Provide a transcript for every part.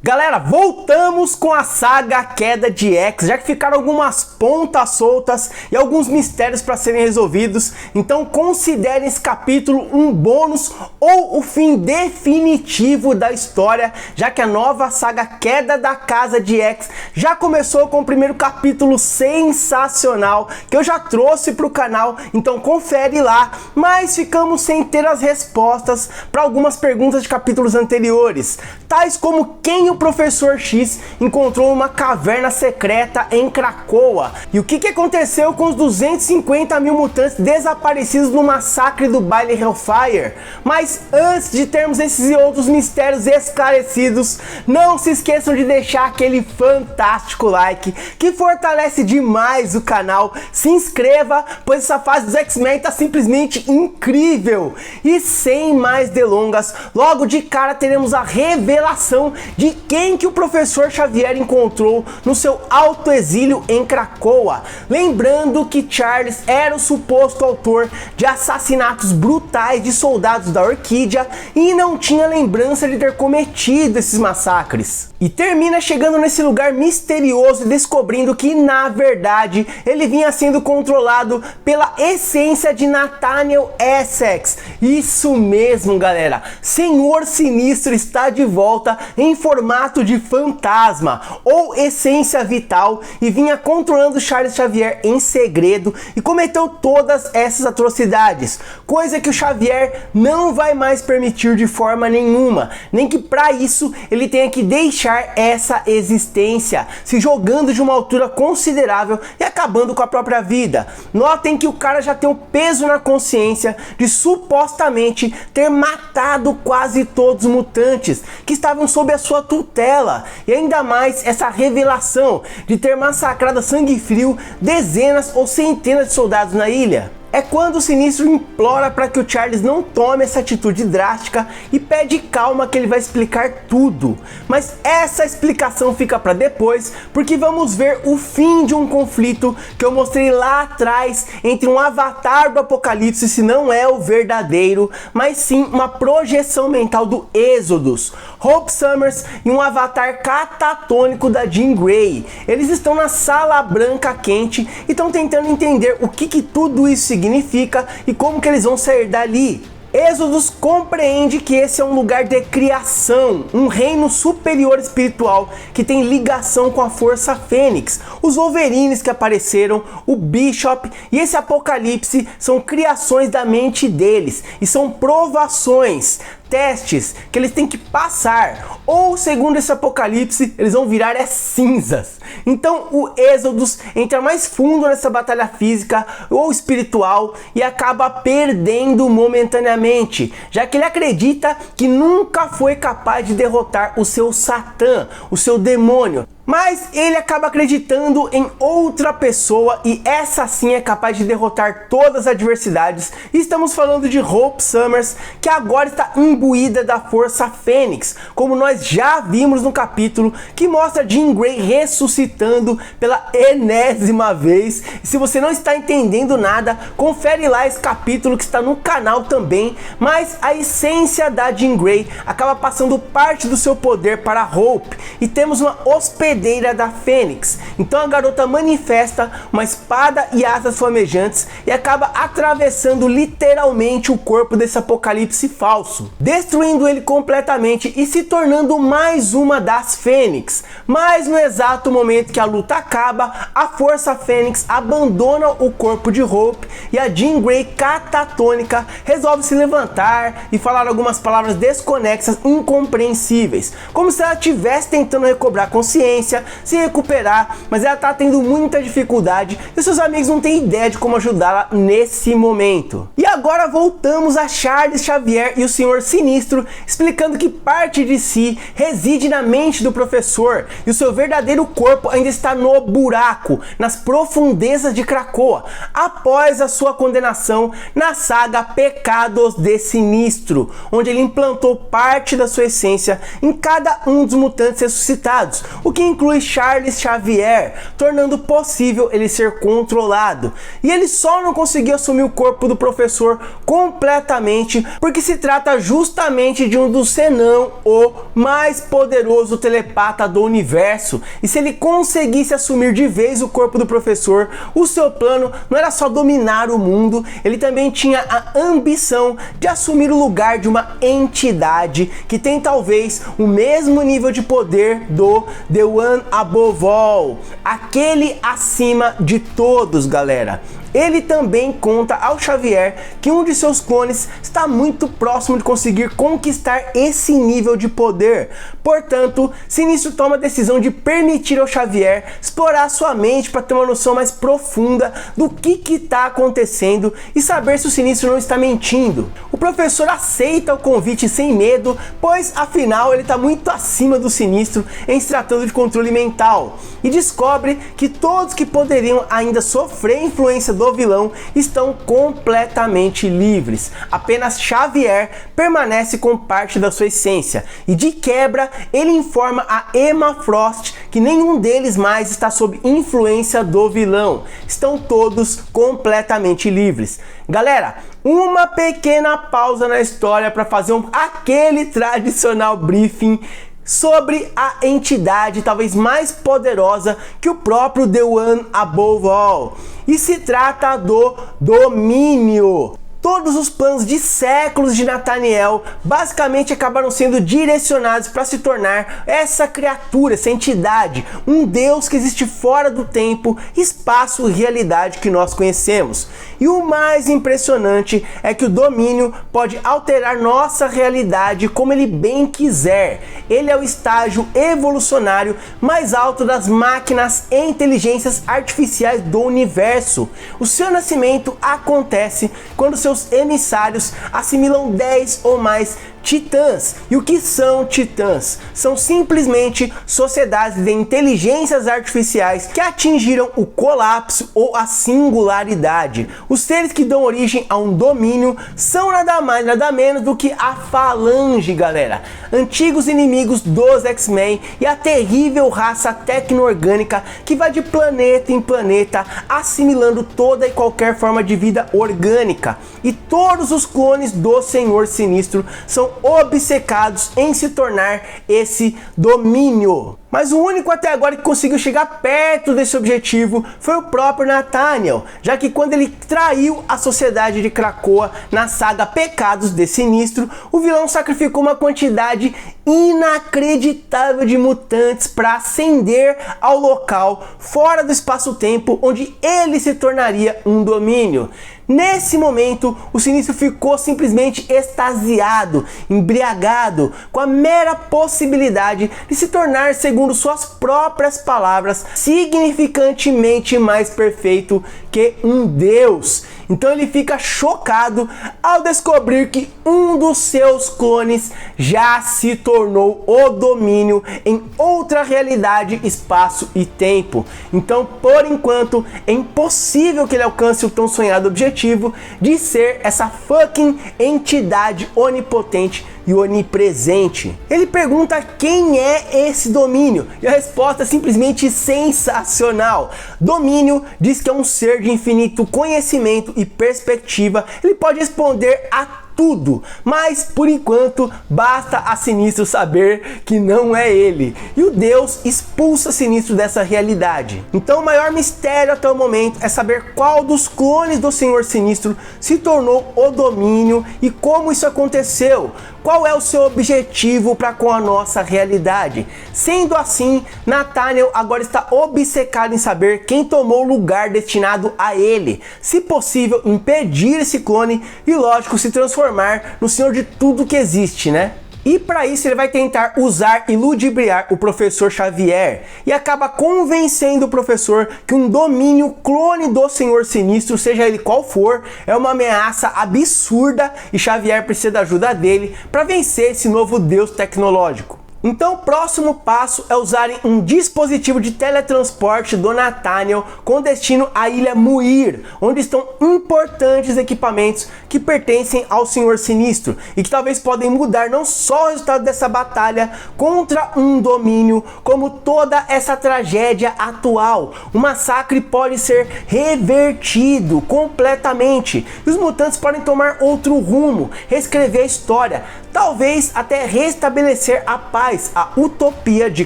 Galera, voltamos com a saga Queda de X, já que ficaram algumas pontas soltas e alguns mistérios para serem resolvidos, então considerem esse capítulo um bônus ou o fim definitivo da história, já que a nova saga Queda da Casa de X já começou com o primeiro capítulo sensacional, que eu já trouxe para o canal, então confere lá, mas ficamos sem ter as respostas para algumas perguntas de capítulos anteriores, tais como quem o Professor X encontrou uma caverna secreta em Krakoa e o que aconteceu com os 250 mil mutantes desaparecidos no massacre do baile Hellfire. Mas antes de termos esses e outros mistérios esclarecidos, não se esqueçam de deixar aquele fantástico like que fortalece demais o canal, se inscreva, pois essa fase dos X-Men tá simplesmente incrível. E sem mais delongas, logo de cara teremos a revelação de quem que o Professor Xavier encontrou no seu autoexílio em Krakoa. Lembrando que Charles era o suposto autor de assassinatos brutais de soldados da Orquídea e não tinha lembrança de ter cometido esses massacres. E termina chegando nesse lugar misterioso e descobrindo que, na verdade, ele vinha sendo controlado pela essência de Nathaniel Essex. Isso mesmo, galera. Senhor Sinistro está de volta em formato de fantasma ou essência vital e vinha controlando Charles Xavier em segredo e cometeu todas essas atrocidades, coisa que o Xavier não vai mais permitir de forma nenhuma, nem que para isso ele tenha que deixar essa existência, se jogando de uma altura considerável e acabando com a própria vida. Notem que o cara já tem o peso na consciência de supostamente ter matado quase todos os mutantes que estavam sob a sua tutela, e ainda mais essa revelação de ter massacrado a sangue frio dezenas ou centenas de soldados na ilha. É quando o Sinistro implora para que o Charles não tome essa atitude drástica e pede calma que ele vai explicar tudo. Mas essa explicação fica para depois, porque vamos ver o fim de um conflito que eu mostrei lá atrás entre um avatar do Apocalipse, se não é o verdadeiro, mas sim uma projeção mental do Exodus, Hope Summers e um avatar catatônico da Jean Grey. Eles estão na Sala Branca Quente e estão tentando entender o que tudo isso significa e como que eles vão sair dali. Exodus compreende que esse é um lugar de criação, um reino superior espiritual que tem ligação com a Força Fênix. Os Wolverines que apareceram, o Bishop e esse Apocalipse são criações da mente deles e são provações, testes que eles têm que passar, ou segundo esse Apocalipse, eles vão virar cinzas. Então o Exodus entra mais fundo nessa batalha física ou espiritual e acaba perdendo momentaneamente, já que ele acredita que nunca foi capaz de derrotar o seu Satã, o seu demônio. Mas ele acaba acreditando em outra pessoa e essa sim é capaz de derrotar todas as adversidades. E estamos falando de Hope Summers, que agora está imbuída da Força Fênix, como nós já vimos no capítulo que mostra Jean Grey ressuscitando pela enésima vez. E se você não está entendendo nada, confere lá esse capítulo que está no canal também. Mas a essência da Jean Grey acaba passando parte do seu poder para Hope e temos uma hospedeira da Fênix. Então a garota manifesta uma espada e asas flamejantes e acaba atravessando literalmente o corpo desse Apocalipse falso, destruindo ele completamente e se tornando mais uma das Fênix. Mas no exato momento que a luta acaba, a Força Fênix abandona o corpo de Hope e a Jean Grey catatônica resolve se levantar e falar algumas palavras desconexas, incompreensíveis, como se ela estivesse tentando recobrar consciência, se recuperar, mas ela tá tendo muita dificuldade e seus amigos não têm ideia de como ajudá-la nesse momento. E agora voltamos a Charles Xavier e o Senhor Sinistro explicando que parte de si reside na mente do professor e o seu verdadeiro corpo ainda está no buraco, nas profundezas de Krakoa, após a sua condenação na saga Pecados de Sinistro, onde ele implantou parte da sua essência em cada um dos mutantes ressuscitados, o que inclui Charles Xavier, tornando possível ele ser controlado. E ele só não conseguiu assumir o corpo do professor completamente porque se trata justamente de um dos, se não o mais poderoso telepata do universo. E se ele conseguisse assumir de vez o corpo do professor, o seu plano não era só dominar o mundo, ele também tinha a ambição de assumir o lugar de uma entidade que tem talvez o mesmo nível de poder do The One Above All, aquele acima de todos, galera. Ele também conta ao Xavier que um de seus clones está muito próximo de conseguir conquistar esse nível de poder. Portanto, Sinistro toma a decisão de permitir ao Xavier explorar sua mente para ter uma noção mais profunda do que está acontecendo e saber se o Sinistro não está mentindo. O professor aceita o convite sem medo, pois afinal ele está muito acima do Sinistro em se tratando de controle mental, e descobre que todos que poderiam ainda sofrer influência do vilão estão completamente livres. Apenas Xavier permanece com parte da sua essência, e de quebra ele informa a Emma Frost que nenhum deles mais está sob influência do vilão. Estão todos completamente livres. Galera, uma pequena pausa na história para fazer aquele tradicional briefing sobre a entidade talvez mais poderosa que o próprio The One Above All. E se trata do Domínio. Todos os planos de séculos de Nathaniel basicamente acabaram sendo direcionados para se tornar essa criatura, essa entidade, um Deus que existe fora do tempo, espaço e realidade que nós conhecemos. E o mais impressionante é que o Domínio pode alterar nossa realidade como ele bem quiser. Ele é o estágio evolucionário mais alto das máquinas e inteligências artificiais do universo. O seu nascimento acontece quando seus emissários assimilam 10 ou mais titãs. E o que são titãs? São simplesmente sociedades de inteligências artificiais que atingiram o colapso ou a singularidade. Os seres que dão origem a um domínio são nada mais nada menos do que a Falange, galera, antigos inimigos dos X-Men e a terrível raça tecno-orgânica que vai de planeta em planeta assimilando toda e qualquer forma de vida orgânica. E todos os clones do Senhor Sinistro são obcecados em se tornar esse domínio. Mas o único até agora que conseguiu chegar perto desse objetivo foi o próprio Nathaniel, já que quando ele traiu a sociedade de Krakoa na saga Pecados de Sinistro, o vilão sacrificou uma quantidade inacreditável de mutantes para ascender ao local fora do espaço-tempo onde ele se tornaria um domínio. Nesse momento, o Sinistro ficou simplesmente extasiado, embriagado com a mera possibilidade de se tornar, segundo suas próprias palavras, significantemente mais perfeito que um deus. Então ele fica chocado ao descobrir que um dos seus clones já se tornou o domínio em outra realidade, espaço e tempo. Então, por enquanto, é impossível que ele alcance o tão sonhado objetivo de ser essa fucking entidade onipotente e onipresente. Ele pergunta quem é esse domínio e a resposta é simplesmente sensacional. Domínio diz que é um ser de infinito conhecimento e perspectiva. Ele pode responder a tudo, mas por enquanto basta a Sinistro saber que não é ele, e o Deus expulsa Sinistro dessa realidade. Então o maior mistério até o momento é saber qual dos clones do Senhor Sinistro se tornou o domínio e como isso aconteceu. Qual é o seu objetivo para com a nossa realidade? Sendo assim, Nathaniel agora está obcecado em saber quem tomou o lugar destinado a ele. Se possível, impedir esse clone e, lógico, se transformar no senhor de tudo que existe, né? E para isso ele vai tentar usar e ludibriar o professor Xavier e acaba convencendo o professor que um domínio clone do Senhor Sinistro, seja ele qual for, é uma ameaça absurda e Xavier precisa da ajuda dele para vencer esse novo deus tecnológico. Então o próximo passo é usarem um dispositivo de teletransporte do Nathaniel com destino à Ilha Muir, onde estão importantes equipamentos que pertencem ao Senhor Sinistro e que talvez podem mudar não só o resultado dessa batalha contra um domínio, como toda essa tragédia atual. O massacre pode ser revertido completamente e os mutantes podem tomar outro rumo, reescrever a história, talvez até restabelecer a paz, a utopia de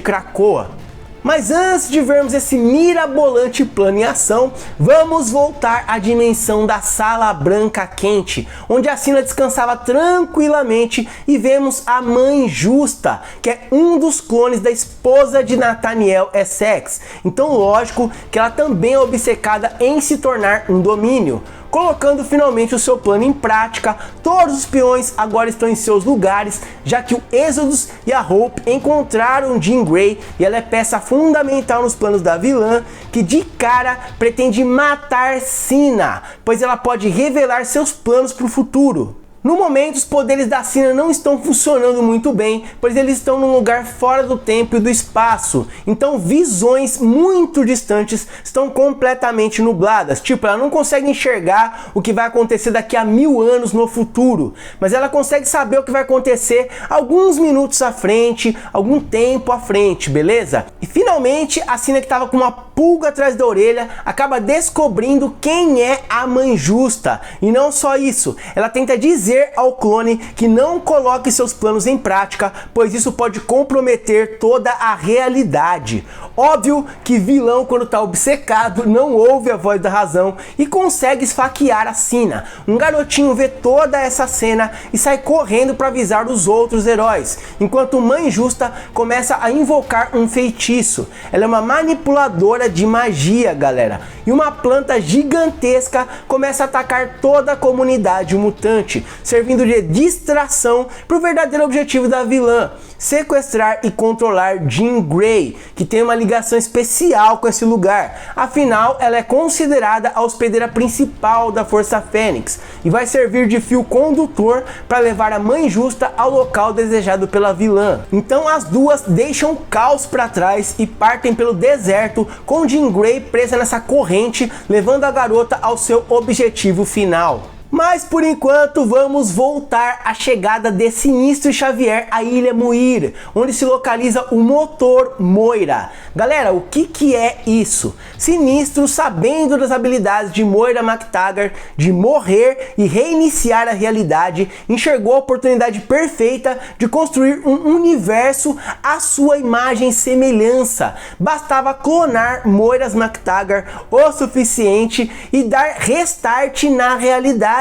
Krakoa. Mas antes de vermos esse mirabolante plano em ação, vamos voltar à dimensão da Sala Branca Quente, onde a Sina descansava tranquilamente e vemos a Mãe Justa, que é um dos clones da esposa de Nathaniel Essex. Então lógico que ela também é obcecada em se tornar um domínio. Colocando finalmente o seu plano em prática, todos os peões agora estão em seus lugares, já que o Exodus e a Hope encontraram Jean Grey e ela é peça fundamental nos planos da vilã, que de cara pretende matar Sina, pois ela pode revelar seus planos para o futuro. No momento, os poderes da Sina não estão funcionando muito bem, pois eles estão num lugar fora do tempo e do espaço. Então visões muito distantes estão completamente nubladas. Tipo, ela não consegue enxergar o que vai acontecer daqui a 1000 anos no futuro, mas ela consegue saber o que vai acontecer alguns minutos à frente, algum tempo à frente, beleza? E finalmente, a Sina, que estava com uma pulga atrás da orelha, acaba descobrindo quem é a Mãe Justa. E não só isso, ela tenta dizer ao clone que não coloque seus planos em prática, pois isso pode comprometer toda a realidade. Óbvio que vilão, quando está obcecado, não ouve a voz da razão e consegue esfaquear a Sina. Um garotinho vê toda essa cena e sai correndo para avisar os outros heróis, enquanto Mãe Justa começa a invocar um feitiço. Ela é uma manipuladora de magia, galera, e uma planta gigantesca começa a atacar toda a comunidade mutante, servindo de distração para o verdadeiro objetivo da vilã: sequestrar e controlar Jean Grey, que tem uma ligação especial com esse lugar. Afinal, ela é considerada a hospedeira principal da Força Fênix e vai servir de fio condutor para levar a Mãe Justa ao local desejado pela vilã. Então as duas deixam o caos para trás e partem pelo deserto, com Jean Grey presa nessa corrente, levando a garota ao seu objetivo final. Mas por enquanto vamos voltar à chegada de Sinistro e Xavier à Ilha Muir, onde se localiza o motor Moira. Galera, o que é isso? Sinistro, sabendo das habilidades de Moira MacTaggert de morrer e reiniciar a realidade, enxergou a oportunidade perfeita de construir um universo à sua imagem e semelhança. Bastava clonar Moiras MacTaggert o suficiente e dar restart na realidade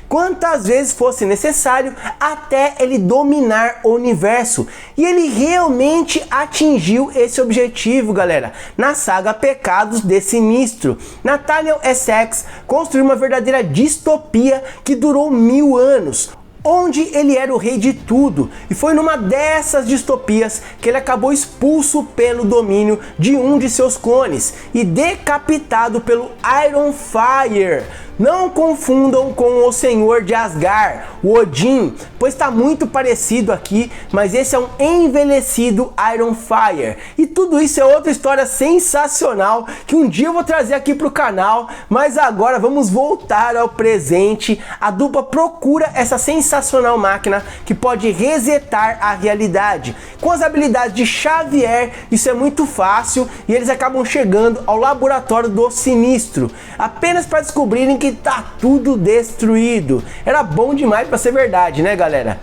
quantas vezes fosse necessário até ele dominar o universo. E ele realmente atingiu esse objetivo, galera, na saga Pecados de Sinistro. Nathaniel Essex construiu uma verdadeira distopia que durou 1000 anos, onde ele era o rei de tudo, e foi numa dessas distopias que ele acabou expulso pelo domínio de um de seus clones e decapitado pelo Ironfire. Não confundam com o Senhor de Asgard, o Odin, pois está muito parecido aqui, mas esse é um envelhecido Ironfire. E tudo isso é outra história sensacional que um dia eu vou trazer aqui para o canal, mas agora vamos voltar ao presente. A dupla procura essa sensacional máquina que pode resetar a realidade. Com as habilidades de Xavier, isso é muito fácil e eles acabam chegando ao laboratório do Sinistro, apenas para descobrirem que tá tudo destruído. Era bom demais para ser verdade, né, galera?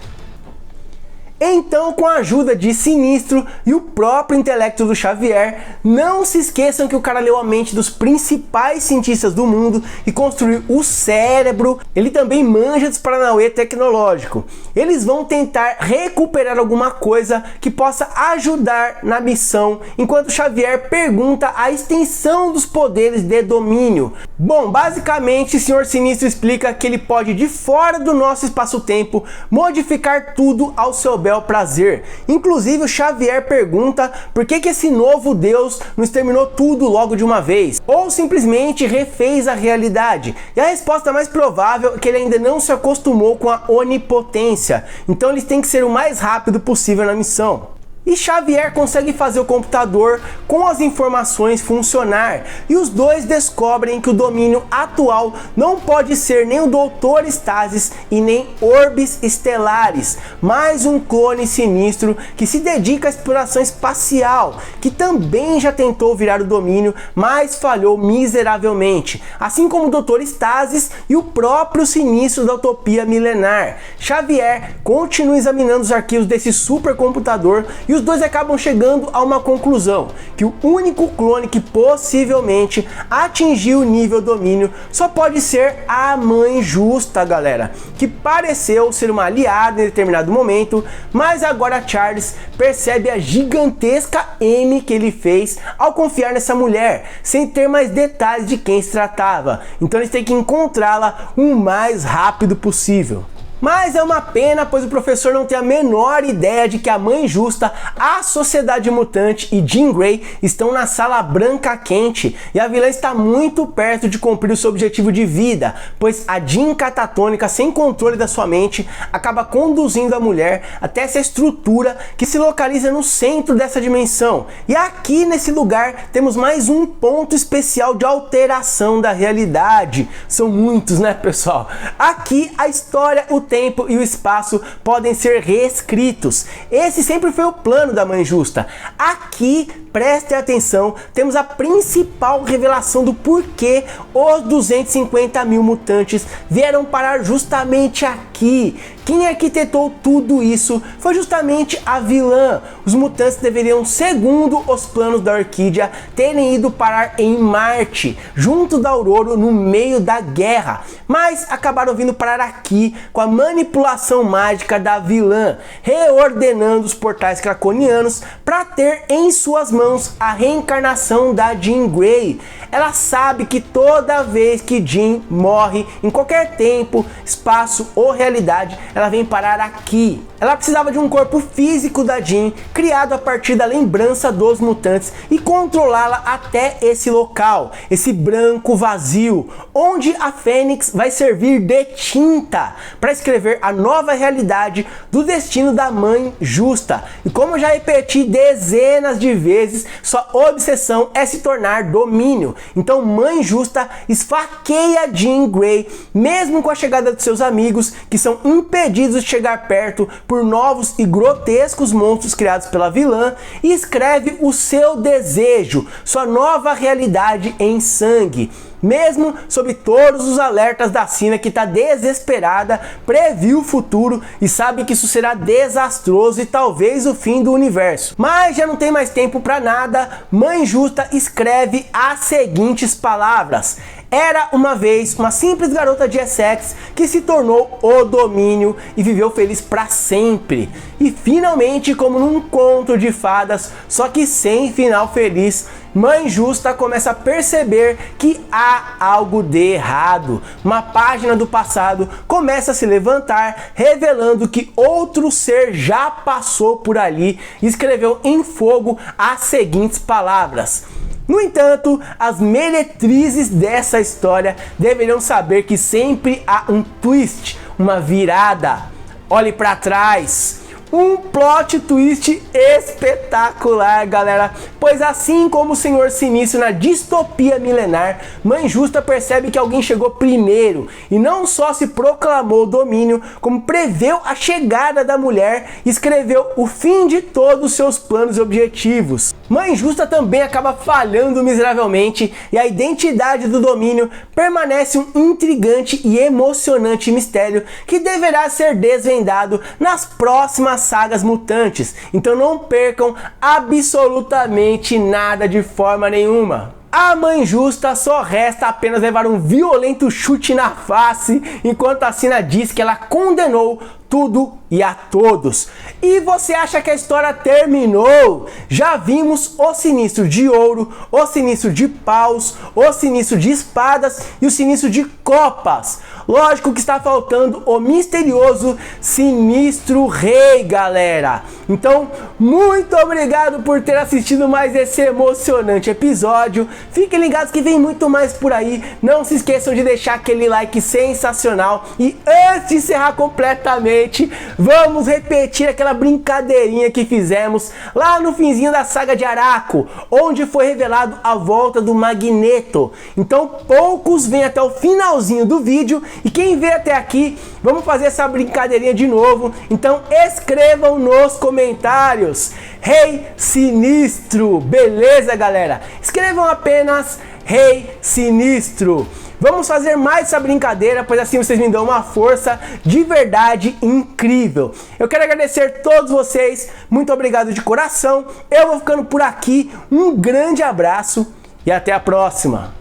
Então, com a ajuda de Sinistro e o próprio intelecto do Xavier, não se esqueçam que o cara leu a mente dos principais cientistas do mundo e construiu o cérebro. Ele também manja dos paranauê tecnológico. Eles vão tentar recuperar alguma coisa que possa ajudar na missão, enquanto Xavier pergunta a extensão dos poderes de domínio. Bom, basicamente, o Senhor Sinistro explica que ele pode, de fora do nosso espaço-tempo, modificar tudo ao seu bel prazer. Inclusive o Xavier pergunta por que esse novo Deus não exterminou tudo logo de uma vez, ou simplesmente refez a realidade. E a resposta mais provável é que ele ainda não se acostumou com a onipotência, então eles têm que ser o mais rápido possível na missão. E Xavier consegue fazer o computador com as informações funcionar, e os dois descobrem que o domínio atual não pode ser nem o Dr. Stasis e nem Orbis Estelares, mas um clone sinistro que se dedica à exploração espacial, que também já tentou virar o domínio, mas falhou miseravelmente, assim como o Dr. Stasis e o próprio sinistro da Utopia Milenar. Xavier continua examinando os arquivos desse supercomputador e os dois acabam chegando a uma conclusão, que o único clone que possivelmente atingiu o nível domínio só pode ser a Mãe Justa, galera, que pareceu ser uma aliada em determinado momento, mas agora Charles percebe a gigantesca M que ele fez ao confiar nessa mulher, sem ter mais detalhes de quem se tratava, então eles têm que encontrá-la o mais rápido possível. Mas é uma pena, pois o professor não tem a menor ideia de que a Mãe Justa, a Sociedade Mutante e Jean Grey estão na Sala Branca Quente, e a vilã está muito perto de cumprir o seu objetivo de vida, pois a Jean catatônica, sem controle da sua mente, acaba conduzindo a mulher até essa estrutura que se localiza no centro dessa dimensão. E aqui nesse lugar temos mais um ponto especial de alteração da realidade. São muitos, né, pessoal? Aqui a história, o tempo e o espaço podem ser reescritos. Esse sempre foi o plano da Mãe Justa. Aqui, prestem atenção, temos a principal revelação do porquê os 250 mil mutantes vieram parar justamente aqui. Quem arquitetou tudo isso foi justamente a vilã. Os mutantes deveriam, segundo os planos da Orquídea, terem ido parar em Marte, junto da Aurora, no meio da guerra, mas acabaram vindo parar aqui com a manipulação mágica da vilã, reordenando os portais craconianos para ter em suas mãos a reencarnação da Jean Grey. Ela sabe que toda vez que Jean morre, em qualquer tempo, espaço ou realidade, ela vem parar aqui. Ela precisava de um corpo físico da Jean, criado a partir da lembrança dos mutantes, e controlá-la até esse local, esse branco vazio, onde a Fênix vai servir de tinta para escrever a nova realidade do destino da Mãe Justa. E como eu já repeti dezenas de vezes, sua obsessão é se tornar domínio. Então Mãe Justa esfaqueia Jean Grey, mesmo com a chegada de seus amigos, que são impedidos de chegar perto por novos e grotescos monstros criados pela vilã, e escreve o seu desejo, sua nova realidade em sangue. Mesmo sob todos os alertas da Sina, que está desesperada, previu o futuro e sabe que isso será desastroso e talvez o fim do universo. Mas já não tem mais tempo para nada. Mãe Justa escreve as seguintes palavras: era uma vez uma simples garota de Essex que se tornou o domínio e viveu feliz para sempre. E finalmente, como num conto de fadas, só que sem final feliz, Mãe Justa começa a perceber que há algo de errado. Uma página do passado começa a se levantar, revelando que outro ser já passou por ali e escreveu em fogo as seguintes palavras. No entanto, as meretrizes dessa história deveriam saber que sempre há um twist, uma virada. Olhe para trás. Um plot twist espetacular, galera, pois assim como o Senhor Sinistro na Distopia Milenar, Mãe Justa percebe que alguém chegou primeiro e não só se proclamou domínio, como preveu a chegada da mulher e escreveu o fim de todos os seus planos e objetivos. Mãe Justa também acaba falhando miseravelmente e a identidade do domínio permanece um intrigante e emocionante mistério que deverá ser desvendado nas próximas sagas mutantes, então não percam absolutamente nada de forma nenhuma. A Mãe Justa só resta apenas levar um violento chute na face, enquanto a Sina diz que ela condenou tudo e a todos. E você acha que a história terminou? Já vimos o Sinistro de Ouro, o Sinistro de Paus, o Sinistro de Espadas e o Sinistro de Copas. Lógico que está faltando o misterioso Sinistro Rei, galera. Então, muito obrigado por ter assistido mais esse emocionante episódio. Fiquem ligados que vem muito mais por aí. Não se esqueçam de deixar aquele like sensacional. E antes de encerrar completamente, vamos repetir aquela brincadeirinha que fizemos lá no finzinho da saga de Araco, onde foi revelado a volta do Magneto. Então poucos vêm até o finalzinho do vídeo, e quem vê até aqui, vamos fazer essa brincadeirinha de novo. Então escrevam nos comentários Rei Sinistro, beleza galera? Escrevam apenas Rei Sinistro. Vamos fazer mais essa brincadeira, pois assim vocês me dão uma força de verdade incrível. Eu quero agradecer a todos vocês, muito obrigado de coração. Eu vou ficando por aqui, um grande abraço e até a próxima.